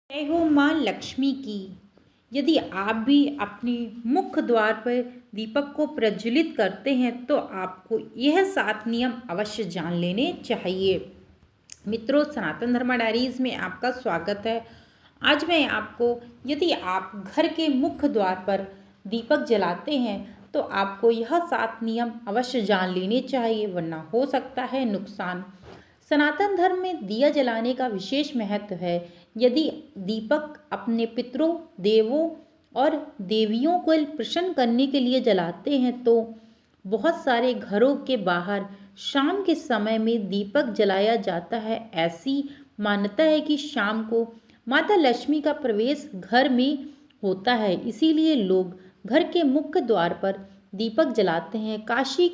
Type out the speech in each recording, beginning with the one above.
जय हो माँ लक्ष्मी की। यदि आप भी अपने मुख्य द्वार पर दीपक को प्रज्वलित करते हैं तो आपको यह 7 नियम अवश्य जान लेने चाहिए। मित्रों, सनातन धर्म डायरीज में आपका स्वागत है। आज मैं आपको, यदि आप घर के मुख्य द्वार पर दीपक जलाते हैं तो आपको यह 7 नियम अवश्य जान लेने चाहिए, वरना हो सकता है नुकसान। सनातन धर्म में दिया जलाने का विशेष महत्व है। यदि दीपक अपने पितरों, देवों और देवियों को प्रसन्न करने के लिए जलाते हैं तो बहुत सारे घरों के बाहर शाम के समय में दीपक जलाया जाता है। ऐसी मान्यता है कि शाम को माता लक्ष्मी का प्रवेश घर में होता है, इसीलिए लोग घर के मुख्य द्वार पर दीपक जलाते हैं। काशी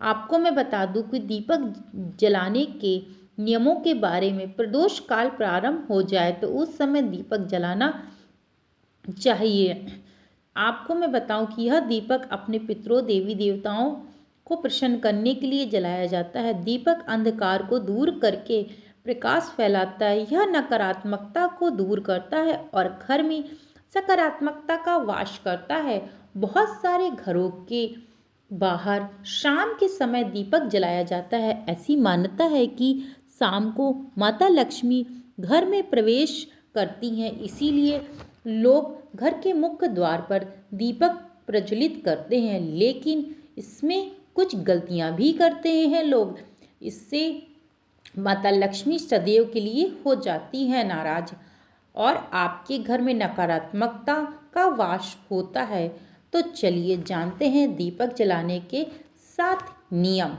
आपको मैं बता दूं कि दीपक जलाने के नियमों के बारे में प्रदोष काल प्रारंभ हो जाए तो उस समय दीपक जलाना चाहिए। आपको मैं बताऊं कि यह दीपक अपने पितरों, देवी देवताओं को प्रसन्न करने के लिए जलाया जाता है। दीपक अंधकार को दूर करके प्रकाश फैलाता है। यह नकारात्मकता को दूर करता है और घर में सकारात्मकता का वास करता है। बहुत सारे घरों के बाहर शाम के समय दीपक जलाया जाता है। ऐसी मान्यता है कि शाम को माता लक्ष्मी घर में प्रवेश करती हैं, इसीलिए लोग घर के मुख्य द्वार पर दीपक प्रज्वलित करते हैं। लेकिन इसमें कुछ गलतियां भी करते हैं लोग। इससे माता लक्ष्मी सदैव के लिए हो जाती है नाराज और आपके घर में नकारात्मकता का वास होता है। तो चलिए जानते हैं दीपक जलाने के 7 नियम।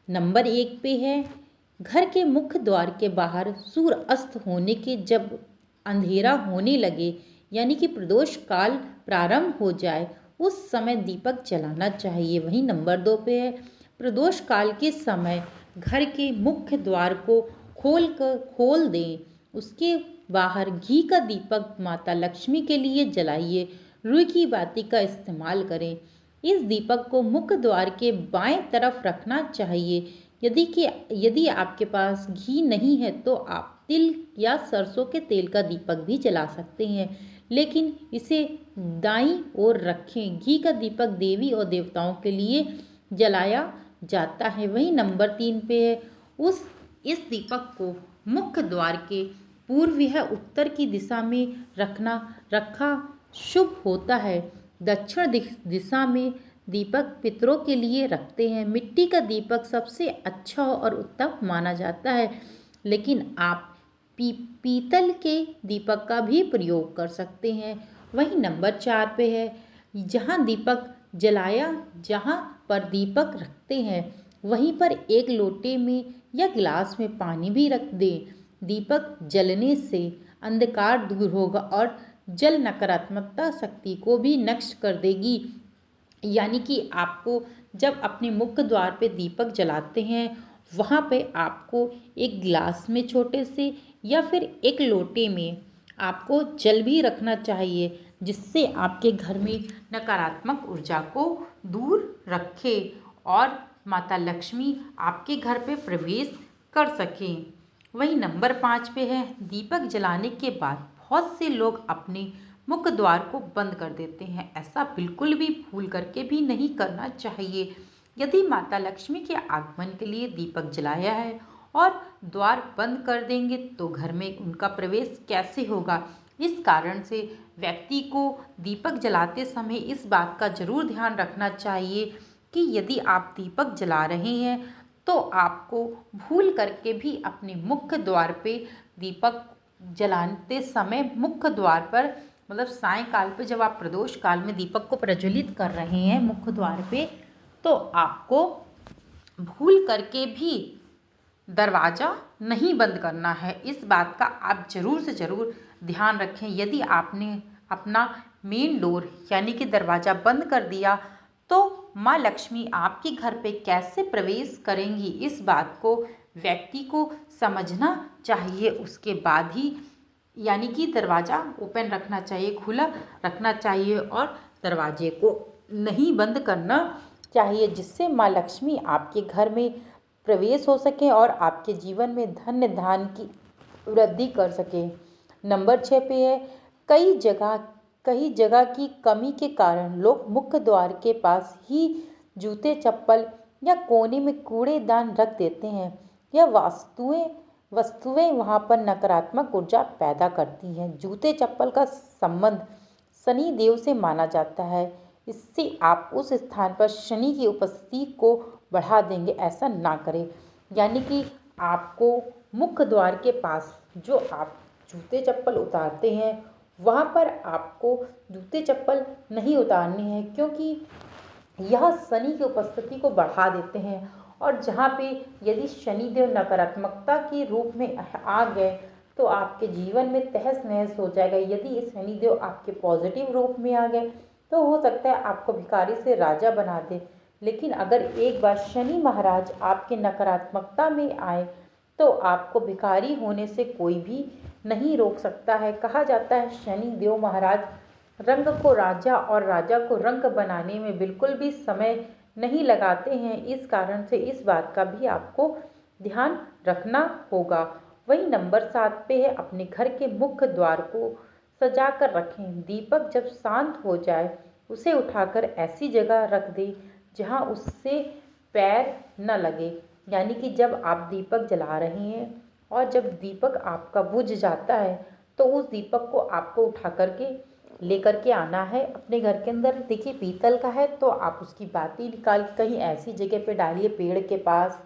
नंबर 1 पे है, घर के मुख्य द्वार के बाहर सूर्य अस्त होने के जब अंधेरा होने लगे, यानी कि प्रदोष काल प्रारंभ हो जाए, उस समय दीपक जलाना चाहिए। वहीं नंबर 2 पे है, प्रदोष काल के समय घर के मुख्य द्वार को खोल दें। उसके बाहर घी का दीपक माता लक्ष्मी के लिए जलाइए। रुई की बाती का इस्तेमाल करें। इस दीपक को मुख्य द्वार के बाएं तरफ रखना चाहिए। यदि आपके पास घी नहीं है तो आप तिल या सरसों के तेल का दीपक भी जला सकते हैं, लेकिन इसे दाईं ओर रखें। घी का दीपक देवी और देवताओं के लिए जलाया जाता है। वहीं नंबर 3 पे है, इस दीपक को मुख्य द्वार के पूर्व या उत्तर की दिशा में रखा शुभ होता है। दक्षिण दिशा में दीपक पितरों के लिए रखते हैं। मिट्टी का दीपक सबसे अच्छा और उत्तम माना जाता है, लेकिन आप पीतल के दीपक का भी प्रयोग कर सकते हैं। वहीं नंबर 4 पे है, जहाँ पर दीपक रखते हैं वहीं पर एक लोटे में या गिलास में पानी भी रख दें। दीपक जलने से अंधकार दूर होगा और जल नकारात्मकता शक्ति को भी नष्ट कर देगी। यानी कि आपको जब अपने मुख्य द्वार पे दीपक जलाते हैं वहाँ पे आपको एक गिलास में छोटे से या फिर एक लोटे में आपको जल भी रखना चाहिए, जिससे आपके घर में नकारात्मक ऊर्जा को दूर रखे और माता लक्ष्मी आपके घर पे प्रवेश कर सकें। वहीं नंबर 5 पे है, दीपक जलाने के बाद बहुत से लोग अपने मुख्य द्वार को बंद कर देते हैं। ऐसा बिल्कुल भी भूल करके भी नहीं करना चाहिए। यदि माता लक्ष्मी के आगमन के लिए दीपक जलाया है और द्वार बंद कर देंगे तो घर में उनका प्रवेश कैसे होगा। इस कारण से व्यक्ति को दीपक जलाते समय इस बात का जरूर ध्यान रखना चाहिए कि यदि आप दीपक जला रहे हैं तो आपको भूल करके भी अपने मुख्य द्वार पे दीपक जलाते समय मुख्य द्वार पर, मतलब सायंकाल पे जब आप प्रदोष काल में दीपक को प्रज्वलित कर रहे हैं मुख्य द्वार पे, तो आपको भूल करके भी दरवाज़ा नहीं बंद करना है। इस बात का आप ज़रूर से ज़रूर ध्यान रखें। यदि आपने अपना मेन डोर यानी कि दरवाज़ा बंद कर दिया तो माँ लक्ष्मी आपके घर पे कैसे प्रवेश करेंगी, इस बात को व्यक्ति को समझना चाहिए। उसके बाद ही यानी कि दरवाज़ा ओपन रखना चाहिए, खुला रखना चाहिए और दरवाजे को नहीं बंद करना चाहिए, जिससे माँ लक्ष्मी आपके घर में प्रवेश हो सके और आपके जीवन में धन्य धान्य की वृद्धि कर सके। नंबर 6 पे है, कई जगह की कमी के कारण लोग मुख्य द्वार के पास ही जूते चप्पल या कोने में कूड़ेदान रख देते हैं। यह वस्तुएं वहाँ पर नकारात्मक ऊर्जा पैदा करती हैं। जूते चप्पल का संबंध शनि देव से माना जाता है। इससे आप उस स्थान पर शनि की उपस्थिति को बढ़ा देंगे। ऐसा ना करें। यानी कि आपको मुख्य द्वार के पास जो आप जूते चप्पल उतारते हैं वहाँ पर आपको जूते चप्पल नहीं उतारने हैं, क्योंकि यह शनि की उपस्थिति को बढ़ा देते हैं। और जहाँ पे यदि शनिदेव नकारात्मकता के रूप में आ गए तो आपके जीवन में तहस नहस हो जाएगा। यदि शनिदेव आपके पॉजिटिव रूप में आ गए तो हो सकता है आपको भिखारी से राजा बना दे। लेकिन अगर एक बार शनि महाराज आपके नकारात्मकता में आए तो आपको भिखारी होने से कोई भी नहीं रोक सकता है। कहा जाता है शनि देव महाराज रंग को राजा और राजा को रंग बनाने में बिल्कुल भी समय नहीं लगाते हैं। इस कारण से इस बात का भी आपको ध्यान रखना होगा। वही नंबर 7 पे है, अपने घर के मुख्य द्वार को सजा कर रखें। दीपक जब शांत हो जाए उसे उठाकर ऐसी जगह रख दें जहां उससे पैर न लगे। यानी कि जब आप दीपक जला रहे हैं और जब दीपक आपका बुझ जाता है तो उस दीपक को आपको उठा करके लेकर के आना है अपने घर के अंदर। देखिए पीतल का है तो आप उसकी बाती निकाल के कहीं ऐसी जगह पे डालिए, पेड़ के पास,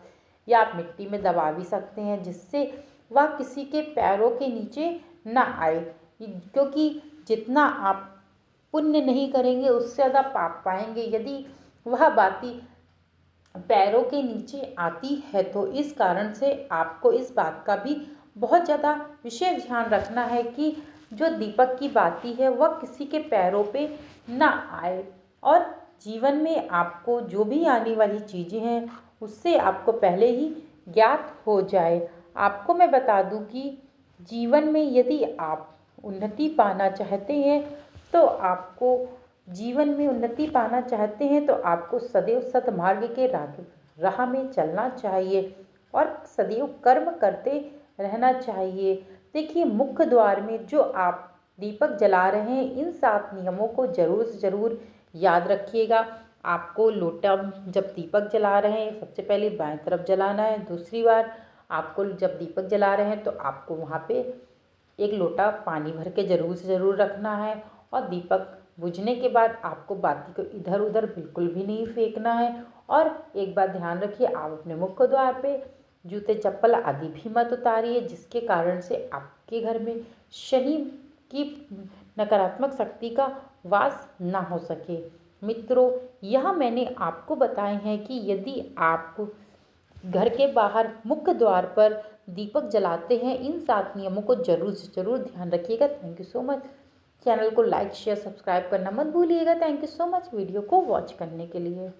या आप मिट्टी में दबा भी सकते हैं जिससे वह किसी के पैरों के नीचे ना आए। क्योंकि जितना आप पुण्य नहीं करेंगे उससे ज़्यादा पाप पाएंगे यदि वह बाती पैरों के नीचे आती है। तो इस कारण से आपको इस बात का भी बहुत ज़्यादा विशेष ध्यान रखना है कि जो दीपक की बाती है वह किसी के पैरों पे ना आए। और जीवन में आपको जो भी आने वाली चीज़ें हैं उससे आपको पहले ही ज्ञात हो जाए। आपको मैं बता दूं कि जीवन में यदि आप उन्नति पाना चाहते हैं तो आपको जीवन में उन्नति पाना चाहते हैं तो आपको सदैव सतमार्ग के राह में चलना चाहिए और सदैव कर्म करते रहना चाहिए। देखिए मुख्य द्वार में जो आप दीपक जला रहे हैं इन 7 नियमों को जरूर से जरूर याद रखिएगा। आपको लोटा जब दीपक जला रहे हैं सबसे पहले बाएं तरफ जलाना है। दूसरी बार आपको जब दीपक जला रहे हैं तो आपको वहाँ पे एक लोटा पानी भर के जरूर से ज़रूर रखना है। और दीपक बुझने के बाद आपको बाती को इधर उधर बिल्कुल भी नहीं फेंकना है। और एक बात ध्यान रखिए, आप अपने मुख्य द्वार पे जूते चप्पल आदि भी मत उतारिए जिसके कारण से आपके घर में शनि की नकारात्मक शक्ति का वास ना हो सके। मित्रों, यह मैंने आपको बताए हैं कि यदि आप घर के बाहर मुख्य द्वार पर दीपक जलाते हैं इन 7 नियमों को जरूर से जरूर ध्यान रखिएगा। Thank you so much. Channel को लाइक शेयर सब्सक्राइब करना मत भूलिएगा। Thank you so much video को वॉच करने के लिए।